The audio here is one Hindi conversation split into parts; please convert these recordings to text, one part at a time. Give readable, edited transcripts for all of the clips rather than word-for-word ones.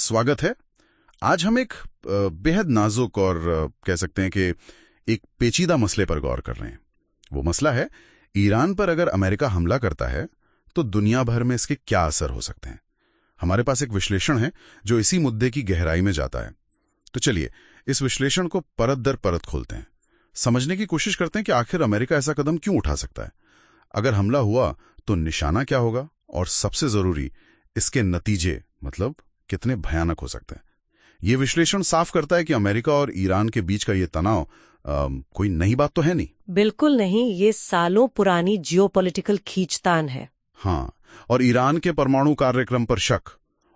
स्वागत है। आज हम एक बेहद नाजुक और कह सकते हैं कि एक पेचीदा मसले पर गौर कर रहे हैं। वो मसला है, ईरान पर अगर अमेरिका हमला करता है तो दुनिया भर में इसके क्या असर हो सकते हैं। हमारे पास एक विश्लेषण है जो इसी मुद्दे की गहराई में जाता है। तो चलिए इस विश्लेषण को परत दर परत खोलते हैं, समझने की कोशिश करते हैं कि आखिर अमेरिका ऐसा कदम क्यों उठा सकता है। अगर हमला हुआ तो निशाना क्या होगा, और सबसे जरूरी इसके नतीजे मतलब कितने भयानक हो सकते हैं। ये विश्लेषण साफ करता है कि अमेरिका और ईरान के बीच का ये तनाव कोई नई बात तो है नहीं। बिल्कुल नहीं, ये सालों पुरानी जियोपॉलिटिकल खींचतान है। हाँ, और ईरान के परमाणु कार्यक्रम पर शक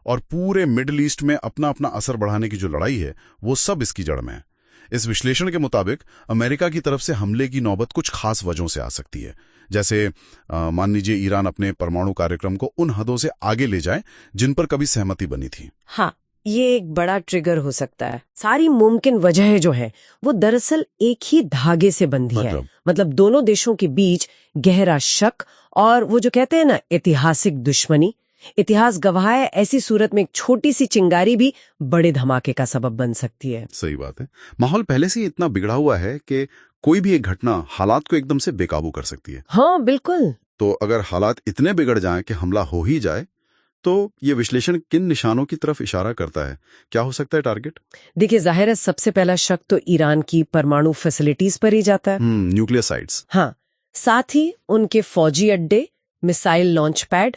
और पूरे मिडिल ईस्ट में अपना अपना असर बढ़ाने की जो लड़ाई है वो सब इसकी जड़ में है। इस विश्लेषण के मुताबिक अमेरिका की तरफ से हमले की नौबत कुछ खास वजहों से आ सकती है। जैसे मान लीजिए ईरान अपने परमाणु कार्यक्रम को उन हदों से आगे ले जाए जिन पर कभी सहमति बनी थी। हाँ, ये एक बड़ा ट्रिगर हो सकता है। सारी मुमकिन वजहें जो है वो दरअसल एक ही धागे से बंधी है। मतलब दोनों देशों के बीच गहरा शक और वो जो कहते हैं ना ऐतिहासिक दुश्मनी। इतिहास गवाह है, ऐसी सूरत में एक छोटी सी चिंगारी भी बड़े धमाके का सबब बन सकती है। सही बात है। माहौल पहले से ही इतना बिगड़ा हुआ है कि कोई भी एक घटना हालात को एकदम से बेकाबू कर सकती है। हाँ बिल्कुल। तो अगर हालात इतने बिगड़ जाएं कि हमला हो ही जाए तो ये विश्लेषण किन निशानों की तरफ इशारा करता है? क्या हो सकता है टारगेट? देखिए, जाहिर है सबसे पहला शक तो ईरान की परमाणु फैसिलिटीज पर ही जाता है। Nuclear sites. हाँ, साथ ही उनके फौजी अड्डे, मिसाइल लॉन्च पैड,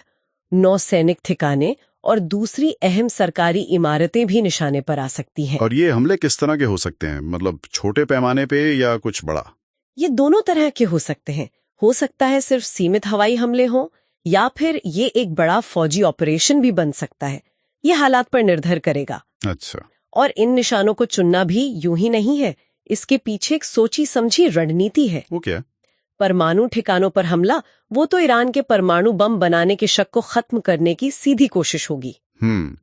नौसैनिक ठिकाने और दूसरी अहम सरकारी इमारतें भी निशाने पर आ सकती हैं। और ये हमले किस तरह के हो सकते हैं? मतलब छोटे पैमाने पे या कुछ बड़ा? ये दोनों तरह के हो सकते हैं। हो सकता है सिर्फ सीमित हवाई हमले हों, या फिर ये एक बड़ा फौजी ऑपरेशन भी बन सकता है। ये हालात पर निर्भर करेगा। अच्छा। और इन निशानों को चुनना भी यूं ही नहीं है, इसके पीछे एक सोची समझी रणनीति है। वो क्या? परमाणु ठिकानों पर हमला, वो तो ईरान के परमाणु बम बनाने के शक को खत्म करने की सीधी कोशिश होगी।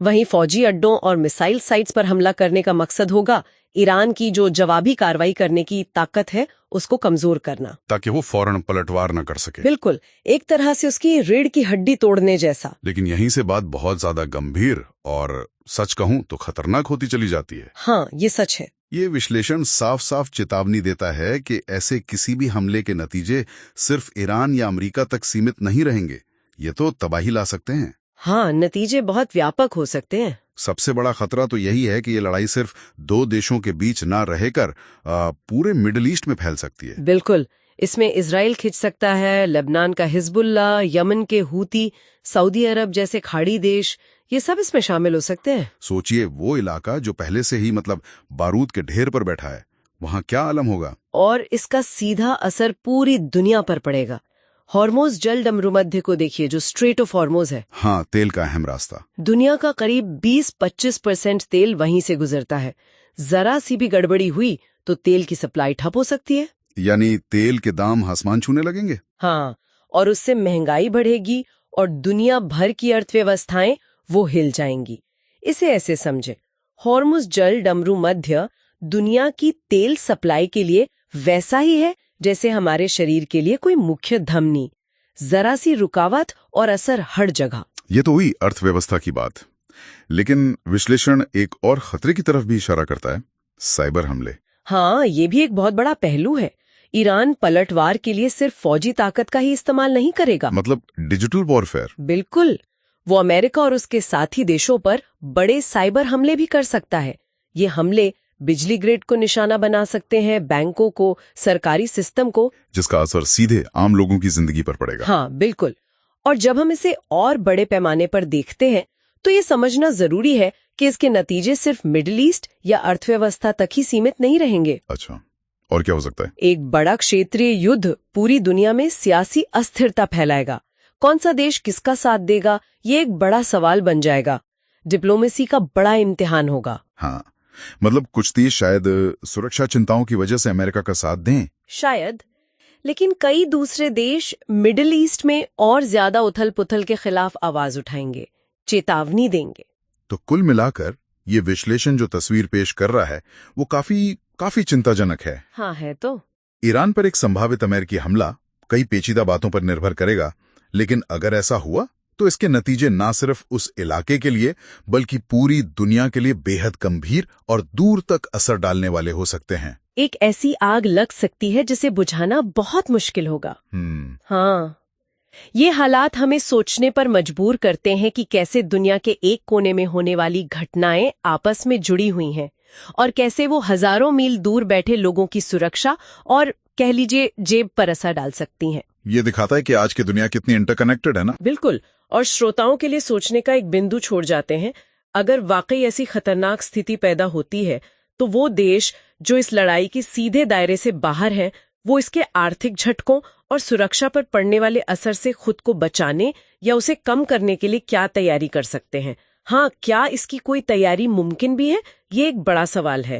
वहीं फौजी अड्डों और मिसाइल साइट्स पर हमला करने का मकसद होगा ईरान की जो जवाबी कार्रवाई करने की ताकत है उसको कमजोर करना, ताकि वो फौरन पलटवार न कर सके। बिल्कुल, एक तरह से उसकी रीढ़ की हड्डी तोड़ने जैसा। लेकिन यहीं से बात बहुत ज्यादा गंभीर और सच कहूं तो खतरनाक होती चली जाती है। हाँ, ये सच है। ये विश्लेषण साफ साफ चेतावनी देता है कि ऐसे किसी भी हमले के नतीजे सिर्फ ईरान या अमेरिका तक सीमित नहीं रहेंगे, ये तो तबाही ला सकते हैं। हाँ, नतीजे बहुत व्यापक हो सकते हैं। सबसे बड़ा खतरा तो यही है कि ये लड़ाई सिर्फ दो देशों के बीच ना रहकर पूरे मिडिल ईस्ट में फैल सकती है। बिल्कुल, इसमें इजराइल खिंच सकता है, लेबनान का हिजबुल्लाह, यमन के हूती, सऊदी अरब जैसे खाड़ी देश, ये सब इसमें शामिल हो सकते हैं। सोचिए वो इलाका जो पहले से ही मतलब बारूद के ढेर पर बैठा है, वहां क्या आलम होगा। और इसका सीधा असर पूरी दुनिया पर पड़ेगा। हॉर्मोज जल डमरूमध्य को देखिए, जो स्ट्रेट ऑफ हॉर्मोज है। हाँ, तेल का अहम रास्ता। दुनिया का करीब 20-25% तेल वहीं से गुजरता है। जरा सी भी गड़बड़ी हुई तो तेल की सप्लाई ठप हो सकती है। यानी तेल के दाम आसमान छूने लगेंगे। हाँ, और उससे महंगाई बढ़ेगी और दुनिया भर की अर्थव्यवस्थाएं वो हिल जाएंगी। इसे ऐसे समझे, हॉर्मुज जल डमरूमध्य दुनिया की तेल सप्लाई के लिए वैसा ही है जैसे हमारे शरीर के लिए कोई मुख्य धमनी। जरा सी रुकावट और असर हर जगह। ये तो हुई अर्थव्यवस्था की बात, लेकिन विश्लेषण एक और खतरे की तरफ भी इशारा करता है, साइबर हमले। हाँ, ये भी एक बहुत बड़ा पहलू है। ईरान पलटवार के लिए सिर्फ फौजी ताकत का ही इस्तेमाल नहीं करेगा। मतलब डिजिटल वॉरफेयर। बिल्कुल, वो अमेरिका और उसके साथी देशों पर बड़े साइबर हमले भी कर सकता है। ये हमले बिजली ग्रिड को निशाना बना सकते हैं, बैंकों को, सरकारी सिस्टम को, जिसका असर सीधे आम लोगों की जिंदगी पर पड़ेगा। हाँ बिल्कुल। और जब हम इसे और बड़े पैमाने पर देखते हैं तो ये समझना जरूरी है कि इसके नतीजे सिर्फ मिडिल ईस्ट या अर्थव्यवस्था तक ही सीमित नहीं रहेंगे। अच्छा, और क्या हो सकता है? एक बड़ा क्षेत्रीय युद्ध पूरी दुनिया में सियासी अस्थिरता फैलाएगा। कौन सा देश किसका साथ देगा, ये एक बड़ा सवाल बन जाएगा। डिप्लोमेसी का बड़ा इम्तिहान होगा। हाँ, मतलब कुछ देश शायद सुरक्षा चिंताओं की वजह से अमेरिका का साथ दें, शायद, लेकिन कई दूसरे देश मिडिल ईस्ट में और ज्यादा उथल पुथल के खिलाफ आवाज उठाएंगे, चेतावनी देंगे। तो कुल मिलाकर ये विश्लेषण जो तस्वीर पेश कर रहा है वो काफी चिंताजनक है। हाँ है तो। ईरान पर एक संभावित अमेरिकी हमला कई पेचीदा बातों पर निर्भर करेगा, लेकिन अगर ऐसा हुआ तो इसके नतीजे ना सिर्फ उस इलाके के लिए बल्कि पूरी दुनिया के लिए बेहद गंभीर और दूर तक असर डालने वाले हो सकते हैं। एक ऐसी आग लग सकती है जिसे बुझाना बहुत मुश्किल होगा। हाँ, ये हालात हमें सोचने पर मजबूर करते हैं कि कैसे दुनिया के एक कोने में होने वाली घटनाएं आपस में जुड़ी हुई हैं और कैसे वो हजारों मील दूर बैठे लोगों की सुरक्षा और कह लीजिए जेब पर असर डाल सकती हैं। ये दिखाता है कि आज की दुनिया कितनी इंटरकनेक्टेड है ना। बिल्कुल, और श्रोताओं के लिए सोचने का एक बिंदु छोड़ जाते हैं। अगर वाकई ऐसी खतरनाक स्थिति पैदा होती है तो वो देश जो इस लड़ाई के सीधे दायरे से बाहर है, वो इसके आर्थिक झटकों और सुरक्षा पर पड़ने वाले असर से खुद को बचाने या उसे कम करने के लिए क्या तैयारी कर सकते हैं। हाँ, क्या इसकी कोई तैयारी मुमकिन भी है? ये एक बड़ा सवाल है।